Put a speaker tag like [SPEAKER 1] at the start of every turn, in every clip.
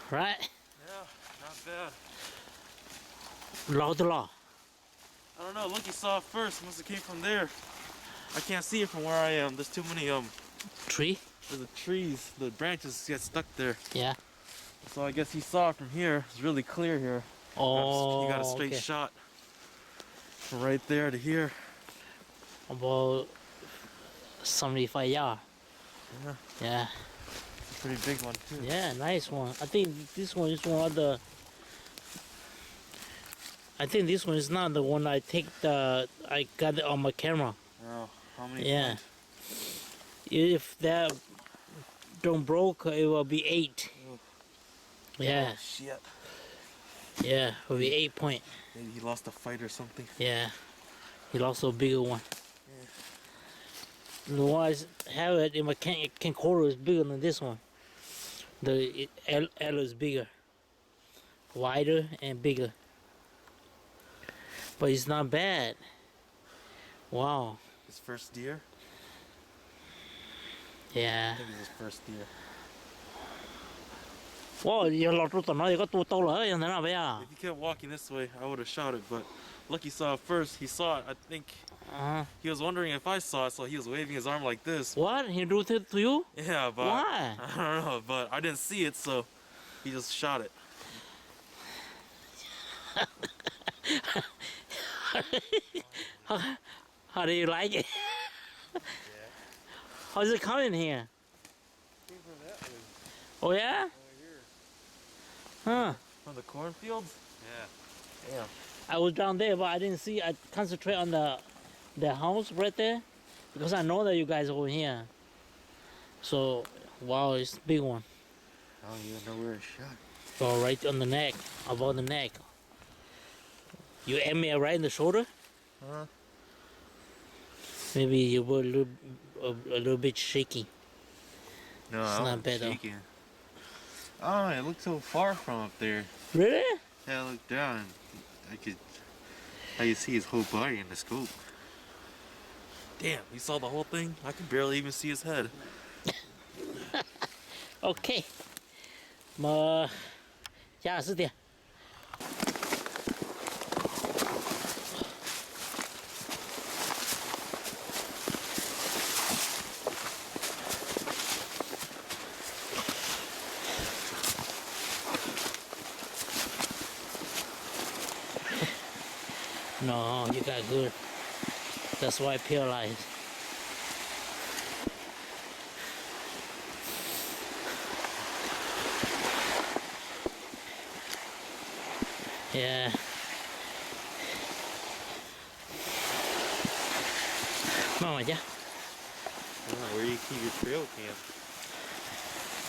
[SPEAKER 1] Right?
[SPEAKER 2] Yeah, not bad.
[SPEAKER 1] Law to law.
[SPEAKER 2] I don't know, Lucky saw it first, must have came from there. I can't see it from where I am. There's too many
[SPEAKER 1] Tree?
[SPEAKER 2] there's the trees, the branches get stuck there.
[SPEAKER 1] Yeah.
[SPEAKER 2] So I guess he saw it from here. It's really clear here.
[SPEAKER 1] Oh,
[SPEAKER 2] He got a straight
[SPEAKER 1] okay.
[SPEAKER 2] shot from right there to here.
[SPEAKER 1] About 75 yards.
[SPEAKER 2] Yeah,
[SPEAKER 1] Yeah.
[SPEAKER 2] it's a pretty big one too.
[SPEAKER 1] Yeah, nice one. I think this one is one of the. I think this one is not the one I got it on my camera.
[SPEAKER 2] Oh, how many?
[SPEAKER 1] Yeah.
[SPEAKER 2] points?
[SPEAKER 1] If that don't broke, it will be 8.
[SPEAKER 2] Oh.
[SPEAKER 1] Yeah.
[SPEAKER 2] Oh, shit.
[SPEAKER 1] Yeah, it will be 8 point.
[SPEAKER 2] Maybe he lost a fight or something.
[SPEAKER 1] Yeah. He lost a bigger one.
[SPEAKER 2] Yeah.
[SPEAKER 1] The one I have it in my camcorder is bigger than this one. The L is bigger, wider and bigger. But it's not bad. Wow.
[SPEAKER 2] His first deer? I
[SPEAKER 1] Yeah.
[SPEAKER 2] think it's his first deer.
[SPEAKER 1] Wow, giờ lọt tụi nó thì có tụi tao lỡ như thế nào vậy à?
[SPEAKER 2] If he kept walking this way, I would have shot it, but Lucky saw it first. He saw it, I think. He was wondering if I saw it, so he was waving his arm like this.
[SPEAKER 1] What? He do it to you?
[SPEAKER 2] Yeah, but
[SPEAKER 1] Why?
[SPEAKER 2] I don't know, but I didn't see it, so he just shot it.
[SPEAKER 1] How do you like it?
[SPEAKER 2] Yeah.
[SPEAKER 1] How's it coming here?
[SPEAKER 2] Came from that way.
[SPEAKER 1] Oh yeah?
[SPEAKER 2] Over here.
[SPEAKER 1] Huh.
[SPEAKER 2] From the cornfields? Yeah. Damn.
[SPEAKER 1] I was down there, but I didn't see. I concentrate on the house right there because I know that you guys are over here. So, wow, it's a big one.
[SPEAKER 2] I don't even know where it's shot.
[SPEAKER 1] Oh, right on the neck, above the neck. You aim me right in the shoulder?
[SPEAKER 2] Huh?
[SPEAKER 1] Maybe you were a little bit shaky.
[SPEAKER 2] No,
[SPEAKER 1] It's
[SPEAKER 2] I
[SPEAKER 1] not
[SPEAKER 2] was
[SPEAKER 1] bad, though.
[SPEAKER 2] shaking. Oh, it looked so far from up there.
[SPEAKER 1] Really?
[SPEAKER 2] Yeah, I looked down. I could see his whole body in the scope. Damn, you saw the whole thing? I could barely even see his head.
[SPEAKER 1] Okay. 么，加20点。No, you got good. That's why paralyzed. Yeah. Mama, yeah.
[SPEAKER 2] Where do you keep your trail cam?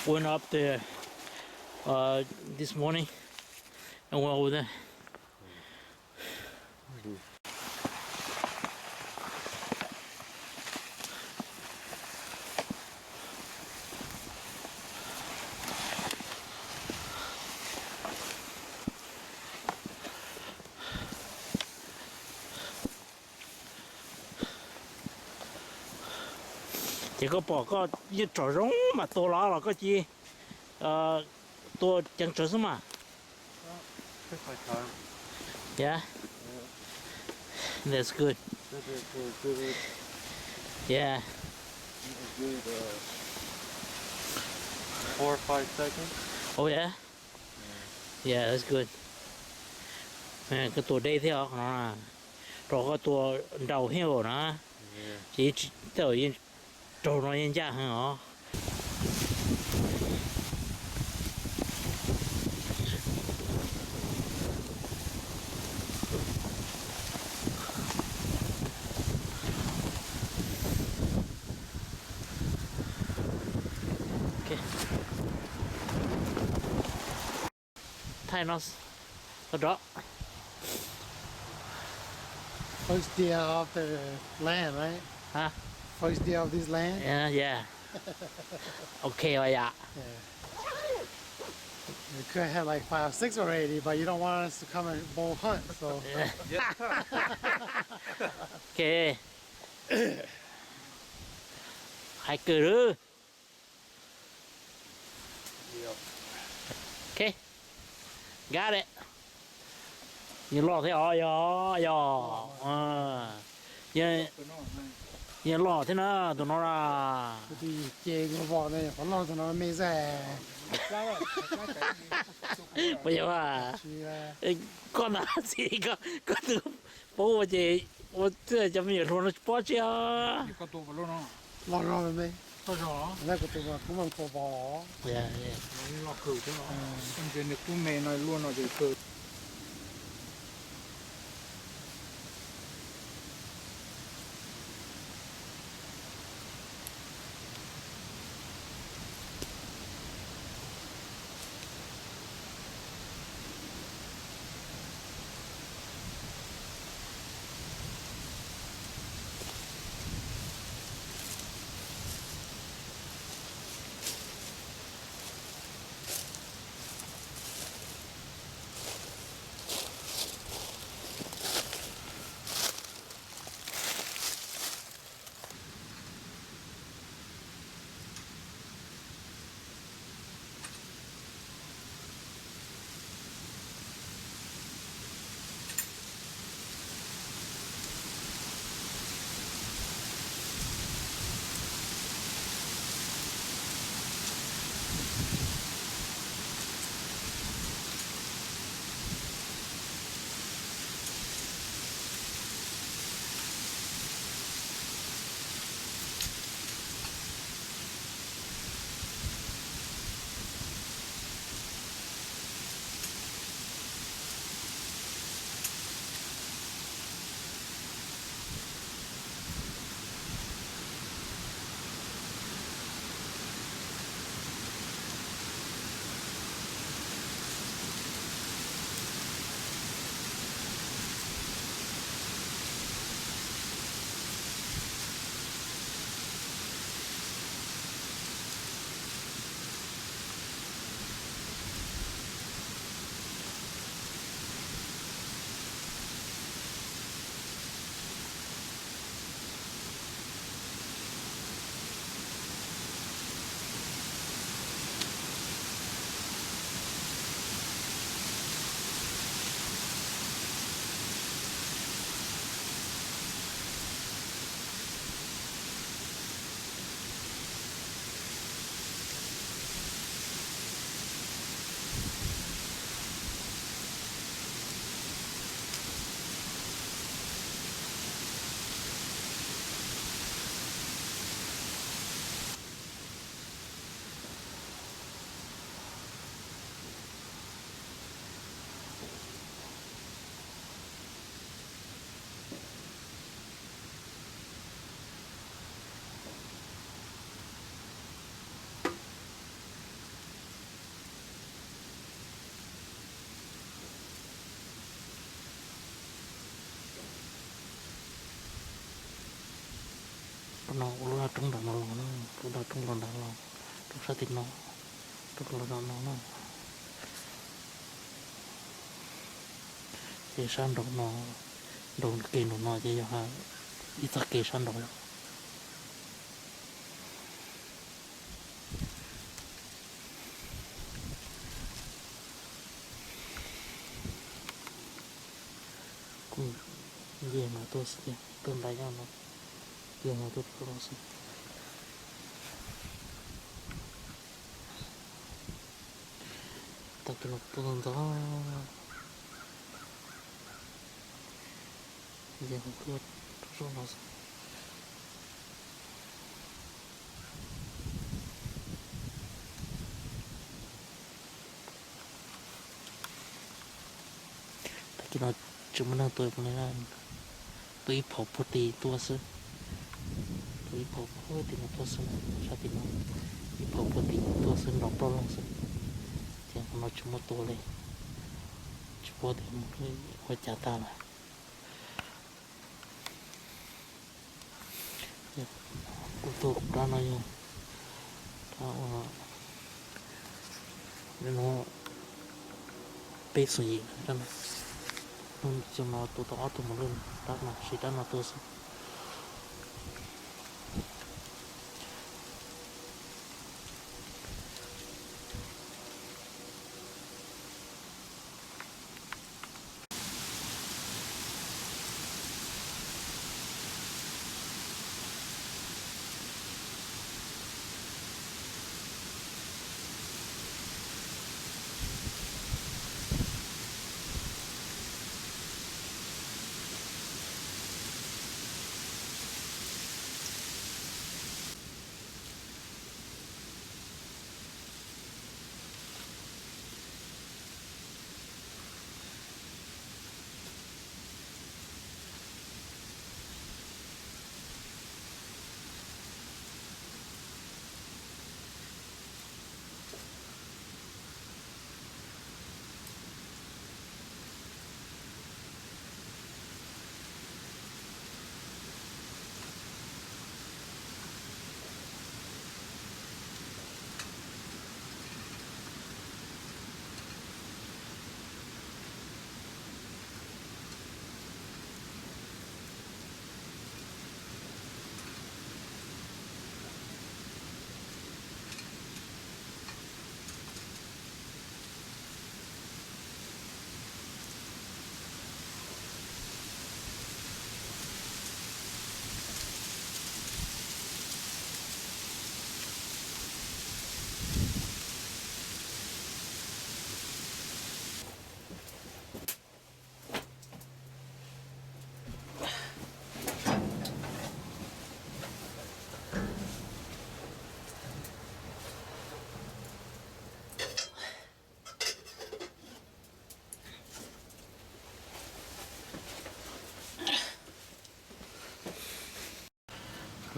[SPEAKER 1] Went up there this morning and went over there. Chỉ có bỏ có như trò rống mà to lá là có chi to chẳng trở xuống mà.
[SPEAKER 2] Took my time.
[SPEAKER 1] Yeah. That's good.
[SPEAKER 2] Good.
[SPEAKER 1] Yeah.
[SPEAKER 2] Good. 4 or 5 seconds.
[SPEAKER 1] Oh yeah. Yeah, that's good. Cáiตัวđây thế nó là rồi cóตัวđầu heo nó chỉ tao yên trâu nó yên chắc hả? Thay nó đó.
[SPEAKER 3] First day of the land, right?
[SPEAKER 1] Huh?
[SPEAKER 3] First day of this land.
[SPEAKER 1] Yeah, yeah. Okay, vậy ạ.
[SPEAKER 3] Yeah. We could have like 5 or 6 already, but you don't want us to come and bow hunt, so.
[SPEAKER 1] Okay. Hai cử nữa. Okay. Got it. You lo thế ó you lo thế nó tụi nó ra.
[SPEAKER 3] Thì chê cái vỏ này có lo cho nó mê rẻ.
[SPEAKER 1] Bây giờ à,
[SPEAKER 3] Thì
[SPEAKER 1] con nào gì có từ bố chị, bố chưa chấm nhiều luôn nó bỏ chưa.
[SPEAKER 4] có tụ vào luôn không?
[SPEAKER 3] lo rồi mê.
[SPEAKER 4] Có rõ.
[SPEAKER 3] Đây của tụi mình cũng bằng cổ bò.
[SPEAKER 1] Yeah, yeah.
[SPEAKER 4] Lo cử thế nó. Xong rồi nước tú mè này luôn rồi để cử.
[SPEAKER 1] nó lúc trong đó nó lúc đó trong đó nó trong sao thì nó trong đó nó thì sang đó nó đồng kề nó thì ha ít ta kề sang đó cũng gì mà tôi sẽ tương lai nhau nó gì mà tôi sẽ ta cái nó tôi đó gì mà tôi rồi nó ta cái nó chúng mình tôi cũng là tôi phổ phổ tì tôi sẽ tôi phổ phổ tì nó tôi sẽ sao thì nó phổ phổ tì tôi sẽ đọc đó luôn sẽ thì nó chúng một tôi lên chúng tôi thì một cái hoa chả ta là của tôi cũng đã nói rồi đó nó bê suy đó là nó cho nó tôi đó tôi một lần đó là chỉ đó là tôi sẽ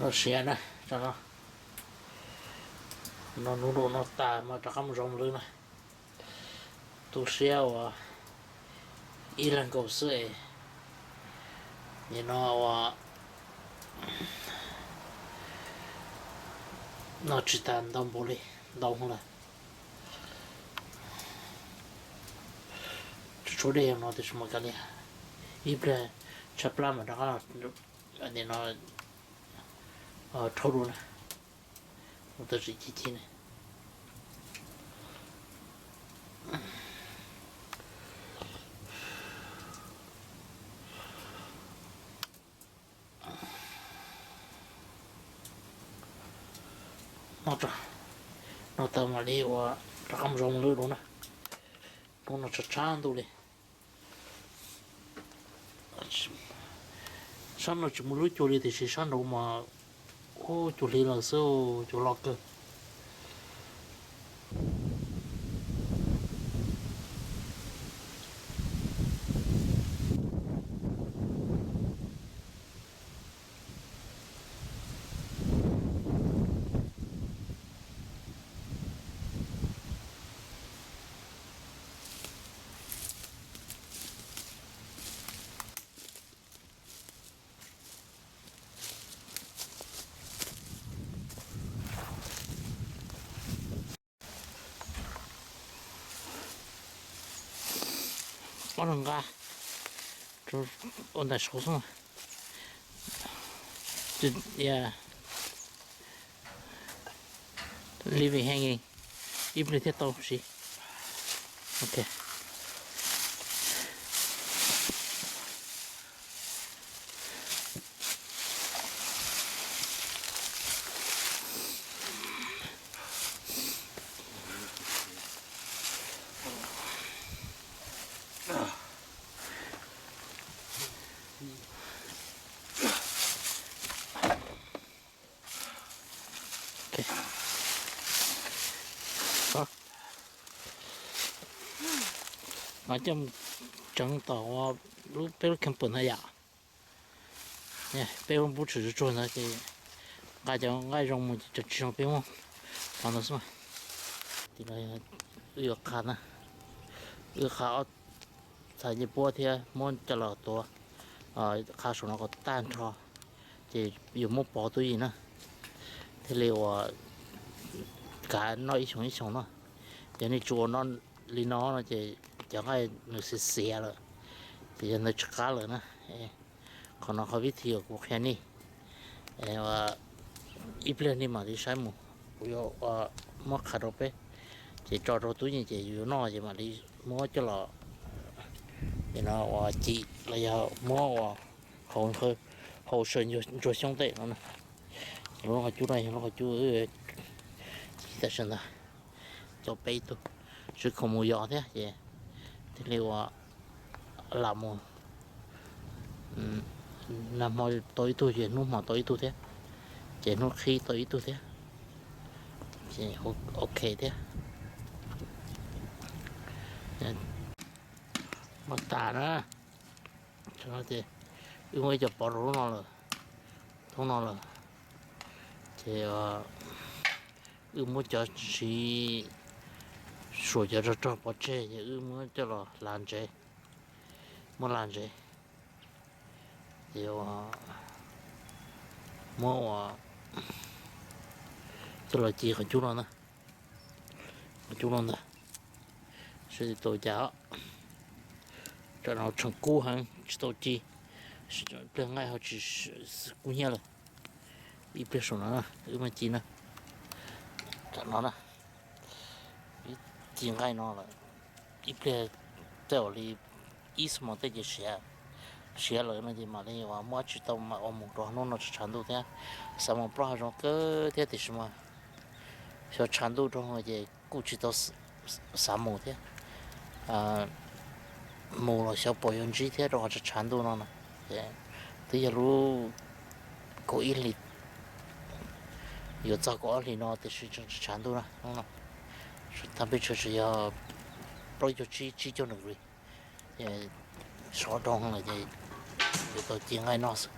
[SPEAKER 1] nó xé này cho nó nó tà mà cho không rong luôn này tôi xé và y lần cầu sữa nó nó chỉ tàn đông bồ đi đông là chỗ đây nó thì chúng cái này ít là chắp lá mà nó anh nó thâu luôn nó tự chỉ này nó tao mà đi qua nó không rong luôn nè nó chặt chang thôi đi sáng nó chỉ muốn lúa chua thì chỉ sáng đâu mà ô chua li là sao chua lọt cơ 어른 가. 저 온다 소송. Yeah. Leaving hanging. Even if it's she. Okay. Okay. Nói chung整到我如比如看本来呀，哎，比如不吃做那些，俺叫俺让我就吃上比我，放到什么？ဒီလိုရခါနာရခါစာကြီးပေါ်တဲ့မွန်တလာတော့ခါဆုံးတော့တန်ချောဒီယူမပေါ်တူရင်နော်ဒီလေဝကnói xong xong nó giờ này chùa nó li nó chỉ chẳng ai nó sẽ xé rồi thì giờ nó chắc rồi nè còn nó không biết thiệt của cái này và ít lên đi mà đi sai mù bây giờ mất khá đâu bé chỉ cho đồ túi như chỉอยู่nó chỉ mà đi mua cho là thì nó chỉ là giờ mua hậu hơi hậu sơn rồi xong tệ nó nè nó có chú này nó có chú ta sơn là cho bay tu chứ không mua gió thế vậy thì liệu làm một làm mọi tối tu chuyện nó mà tối tu thế chỉ nó khi tối tu thế chỉ ok thế mà tả đó cho nó thì因为就保住nó了通nó了thì muốn cho chỉ sửa cho bỏ chế thì muốn cho là làm chế muốn làm chế thì muốn cho là chỉ của chú nó nè chú nó nè sẽ tổ giáo cho nó成功很tổ chi tương lai họ chỉ cũng như là ít biết số nó nè mà chỉ nè cho nó nè chỉ ngay nó là ít biết theo lý ý mà tới chỉ xé rồi nó thì mà đây mà mua chỉ tao mà ông một đó nó chán đủ thế sao mà bao giờ cứ thế thì mà cho chán đủ trong thì cũng chỉ tao sáu mùa thế mùa là sao bảo dưỡng gì thế rồi cho chán đủ nó nè thì giờ lu có ít lít有照顾二里呢，得是这长度了，他们就是要不就只就那个，少种了就有个境外闹事。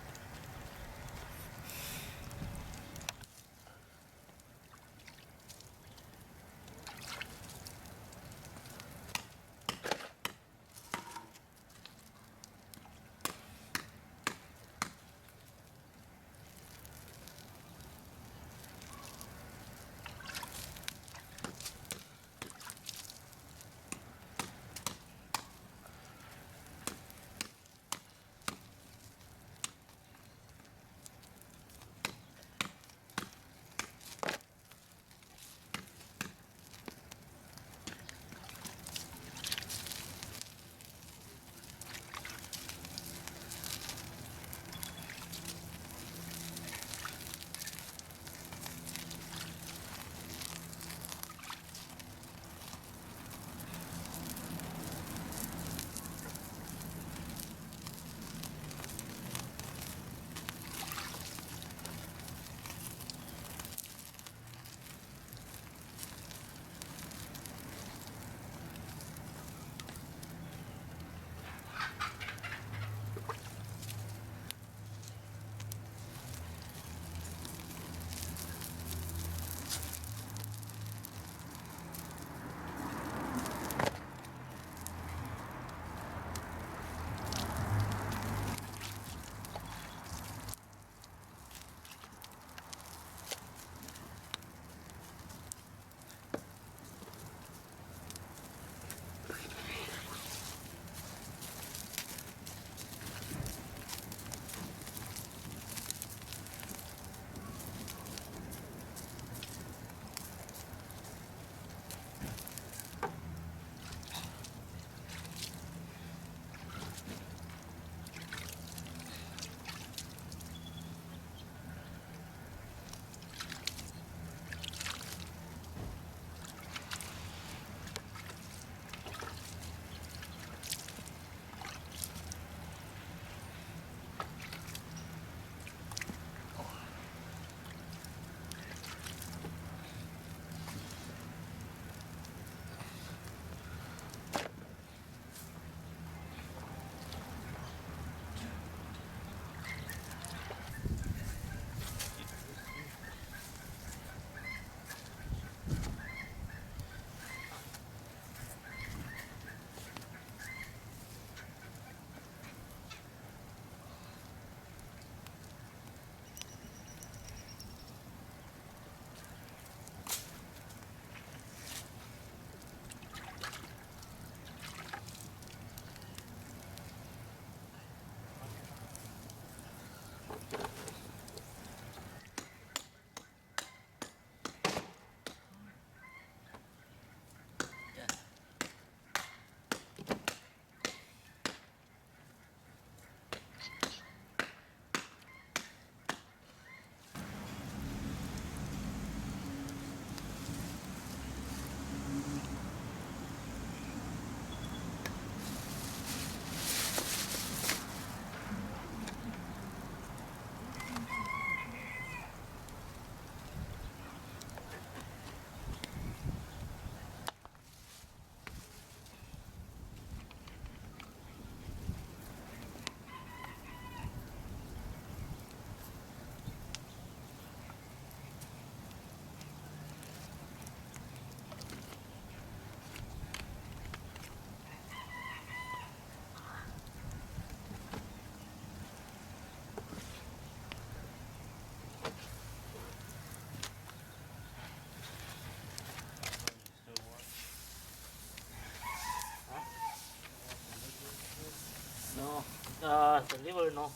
[SPEAKER 1] the liver no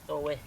[SPEAKER 1] go away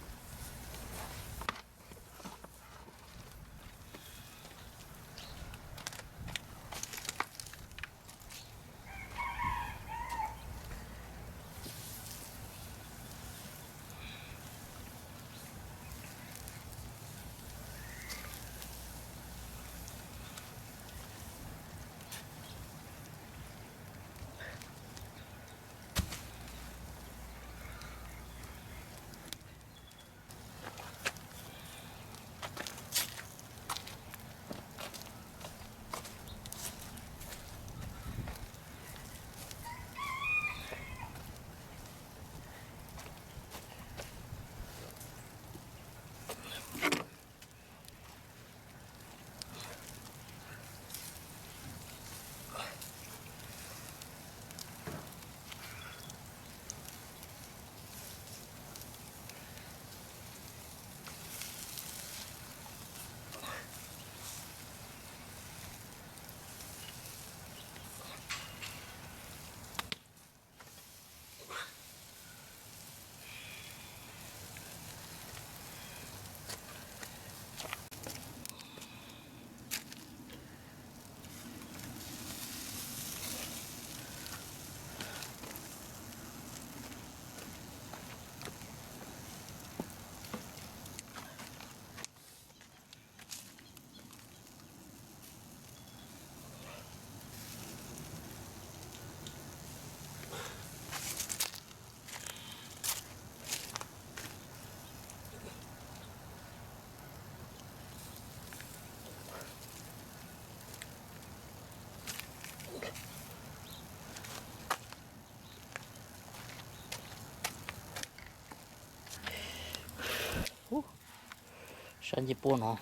[SPEAKER 1] sáng chỉ buồn nó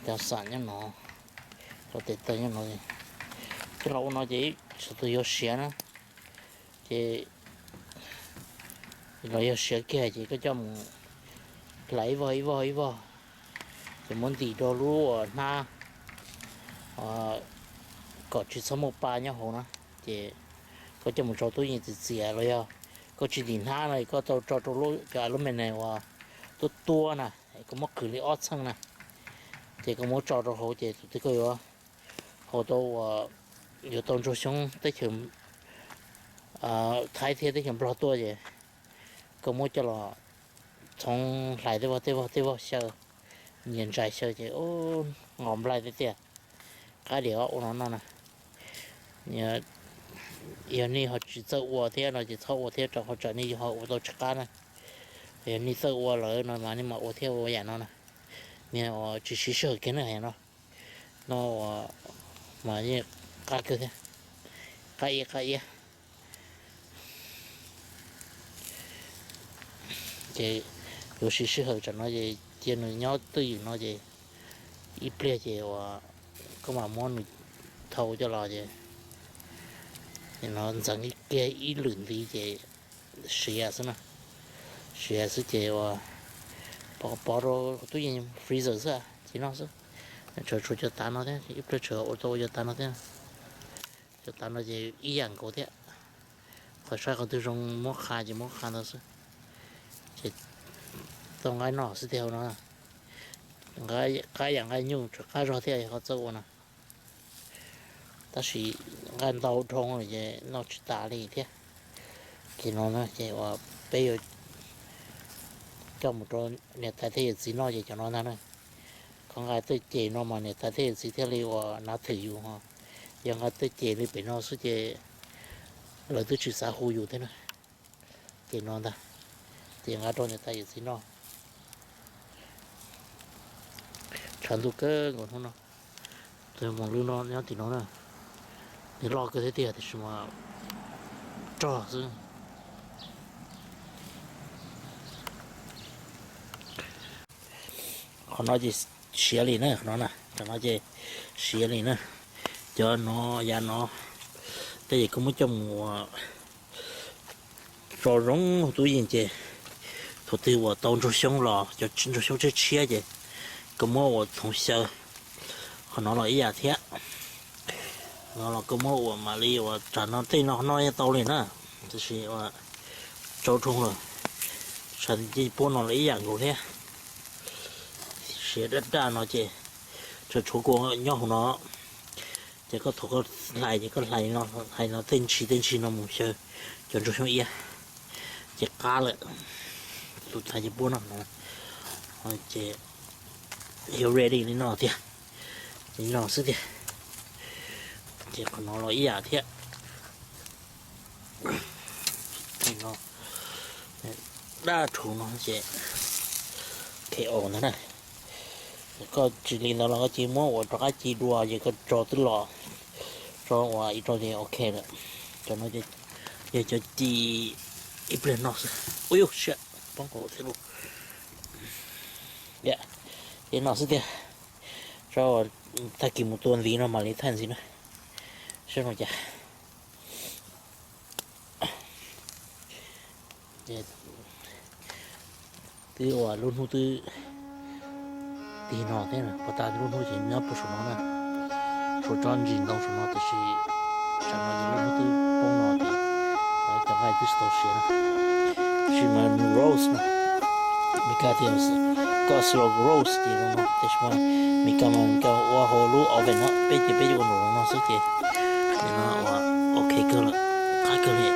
[SPEAKER 1] đào sản cho nó có thể tới cho nó gì cái lẩu nó chỉ sự tự do xé nó chỉ nó yêu xé kia chỉ có trong lấy vào thì muốn tỷ đô lúa na có chỉ số một ba nhá hồ nó chỉ có trong một số túi như thì rồi à có chỉ đỉnh ha này có trâu lúa cả lúc mình này và tua nè có một cửa lý ót sang nè thì có một trò đồ hồ thì tôi coi hồ tôi nhiều tôn cho xuống tới chừng thái thế tới chừng bao tua vậy có một cho là trong lại tới vào sơ nhìn trái sơ thì ô ngòm lại tới tiền cái điều nó nè nhớ giờ này họ chỉ sợ uo thế nó chỉ sợ uo thế cho họ trở nên họ uo tôi chắc cá này giờ này sợ uo rồi nó mà nhưng mà uo thế uo vậy nó nè nè chỉ sợ cái này nó mà như cá cơ thế cá gì thì有时适合整那些见了鸟对于那些一别些话，干嘛摸你头就老些，然后整一轮的些水啊是呢，水啊是些话，包到对应 freezer 是啊，经常是，出就打那的，一别车我做就打那的，就打那些一样高的，或者个对上摸看就摸看到是。tông cái nọ sẽ theo nó cái dạng cái nhung cái rõ theo họ做呢，但是按刀冲了就nó chỉ打了一天，给nó呢就我bây giờ trong một chỗ nhà thay thế gì nó就cho nó này, còn cái tới chế nó mà nhà thay thế gì theo li và nó thử dùng ha, nhưng cái tới chế li bị nó sẽ chế lời tới chữ xã hội dùng thế này, chế nó ta, chế cái chỗ nhà thay gì nó sản xuất cơ còn không nó từ một lứa nó nhớ thì nó nè thì lo cái thế tiền thì mà cho chứ còn nó chỉ xía lì nữa nó nè cho nó chỉ xía lì nữa cho nó ra nó cái gì cũng mới trong cho rong túi gì chứ thủ tiêu và tông cho xong lò cho chín cho xong chia chứ có mua thùng sơ nó là ý à thế nó là có mua mà đi và trả nó tên nó nói tao lên á thì là trâu trung rồi sản chỉ bố nó lấy dạng của thế sẽ đất ra nó chỉ cho chỗ của nhau nó chỉ có thuộc lại nó hay nó tên chỉ nó một chơi cho chỗ trong ia chỉ cá lại tụt thay chỉ bố nó chỉ hiểu ready nên nó thì nên nó sức thì chỉ còn nó ý à thế thì nó đa thủ nó chỉ cái ổn thế này có chỉ liên đó là có chỉ mua và có chỉ đua gì có trò từ lò trò và ít trò thì ok rồi cho nó cho chỉ ít lên nó ui ôi shit bóng cổ thế luôn dạ thì nó sẽ thế cho ta kiếm một tuần gì nó mà lấy thành gì nữa sao nó chả từ ở luôn hú từ thì nó thế này, bắt ta luôn hú chỉ nhớ bớt số nó nè, số tròn gì đâu số nó thì chẳng là luôn hú từ bông nó thì phải cho hai từ số xí nè, chỉ mà rose nè, mình cái thì có slow rose thì nó thì mà mình cái hoa hồ lúa ở bên nó bây giờ còn nó sức thì nó ok cơ là khai cơ này,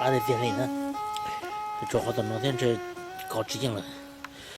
[SPEAKER 1] ở đây tiền này nè, cho họ tận nó thêm chơi có chỉ riêng rồi.